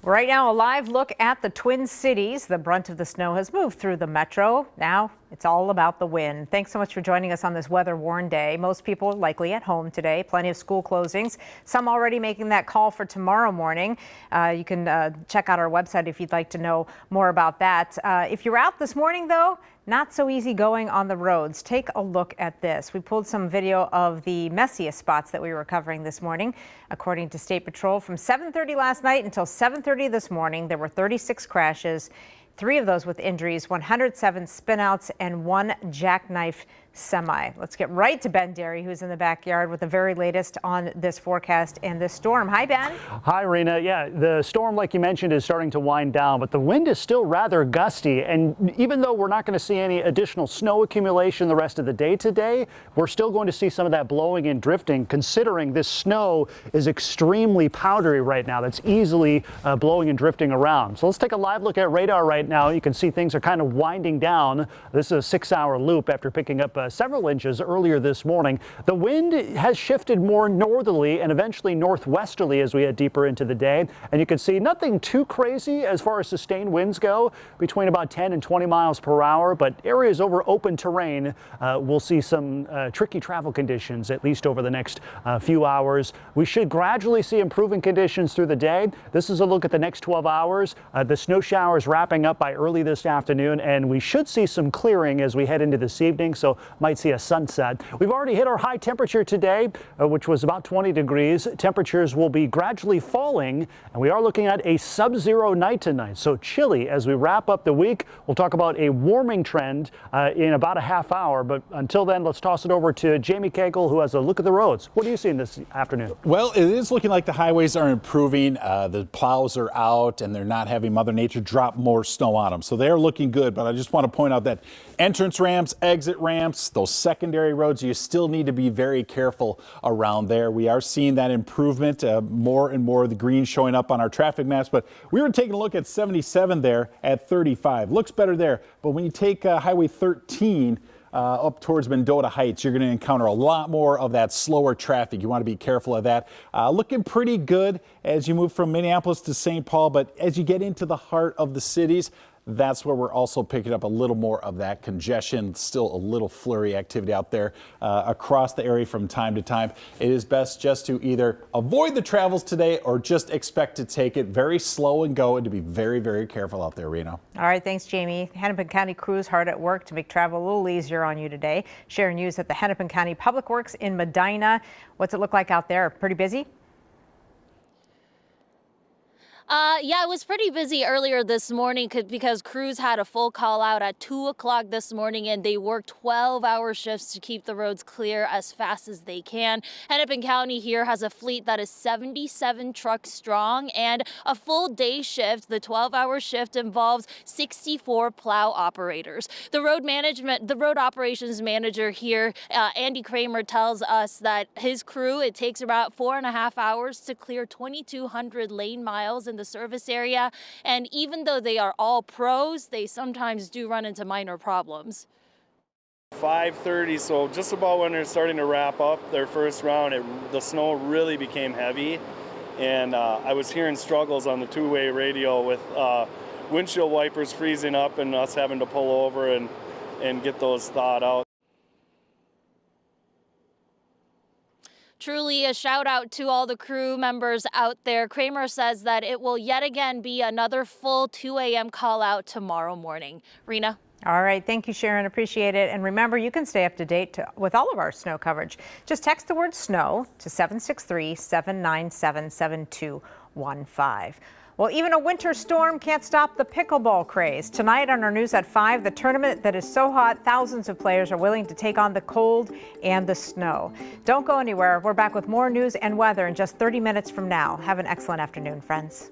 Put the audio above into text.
Right now, a live look at the Twin Cities. The brunt of the snow has moved through the metro. Now it's all about the wind. Thanks so much for joining us on this weather-worn day. Most people likely at home today. Plenty of school closings. Some already making that call for tomorrow morning. You can check out our website if you'd like to know more about that. If you're out this morning, though, not so easy going on the roads. Take a look at this. We pulled some video of the messiest spots that we were covering this morning. According to State Patrol, from 7:30 last night until 7:30 this morning, there were 36 crashes, 3 of those with injuries, 107 spinouts, and 1 jackknife semi. Let's get right to Ben Derry, who's in the backyard with the very latest on this forecast and this storm. Hi, Ben. Hi, Rena. Yeah, the storm, like you mentioned, is starting to wind down, but the wind is still rather gusty. And even though we're not going to see any additional snow accumulation the rest of the day today, we're still going to see some of that blowing and drifting, considering this snow is extremely powdery right now. That's easily blowing and drifting around. So let's take a live look at radar right now. You can see things are kind of winding down. This is a 6-hour loop after picking up several inches earlier this morning. The wind has shifted more northerly and eventually northwesterly as we head deeper into the day. And you can see nothing too crazy as far as sustained winds go, between about 10 and 20 miles per hour. But areas over open terrain will see some tricky travel conditions, at least over the next few hours. We should gradually see improving conditions through the day. This is a look at the next 12 hours. The snow showers wrapping up by early this afternoon, and we should see some clearing as we head into this evening. So might see a sunset. We've already hit our high temperature today, which was about 20 degrees. Temperatures will be gradually falling, and we are looking at a sub-zero night tonight. So chilly as we wrap up the week. We'll talk about a warming trend in about a half hour. But until then, let's toss it over to Jamie Cagle, who has a look at the roads. What are you seeing this afternoon? Well, it is looking like the highways are improving. The plows are out, and they're not having Mother Nature drop more snow on them. So they're looking good. But I just want to point out that entrance ramps, exit ramps, those secondary roads, you still need to be very careful around there. We are seeing that improvement, more and more of the green showing up on our traffic maps, but we were taking a look at 77 there at 35. Looks better there, but when you take Highway 13 up towards Mendota Heights, you're going to encounter a lot more of that slower traffic. You want to be careful of that. Looking pretty good as you move from Minneapolis to St. Paul, but as you get into the heart of the cities, that's where we're also picking up a little more of that congestion. Still a little flurry activity out there across the area from time to time. It is best just to either avoid the travels today or just expect to take it very slow and go, and to be very, very careful out there, Reno. All right, thanks, Jamie. Hennepin County crews hard at work to make travel a little easier on you today. Sharing news at the Hennepin County Public Works in Medina. What's it look like out there? Pretty busy? Yeah, it was pretty busy earlier this morning because crews had a full call out at 2 o'clock this morning, and they worked 12-hour shifts to keep the roads clear as fast as they can. Hennepin County here has a fleet that is 77 trucks strong, and a full day shift. The 12-hour shift involves 64 plow operators. The road operations manager here, Andy Kramer, tells us that his crew, it takes about 4.5 hours to clear 2,200 lane miles in the service area, and even though they are all pros, they sometimes do run into minor problems. 5:30, so just about when they're starting to wrap up their first round, the snow really became heavy, and I was hearing struggles on the two-way radio with windshield wipers freezing up and us having to pull over and get those thawed out. Truly a shout out to all the crew members out there. Kramer says that it will yet again be another full 2 a.m. call out tomorrow morning. Rena? All right. Thank you, Sharon. Appreciate it. And remember, you can stay up to date with all of our snow coverage. Just text the word snow to 763-797-7215. Well, even a winter storm can't stop the pickleball craze. Tonight on our news at 5, the tournament that is so hot, thousands of players are willing to take on the cold and the snow. Don't go anywhere. We're back with more news and weather in just 30 minutes from now. Have an excellent afternoon, friends.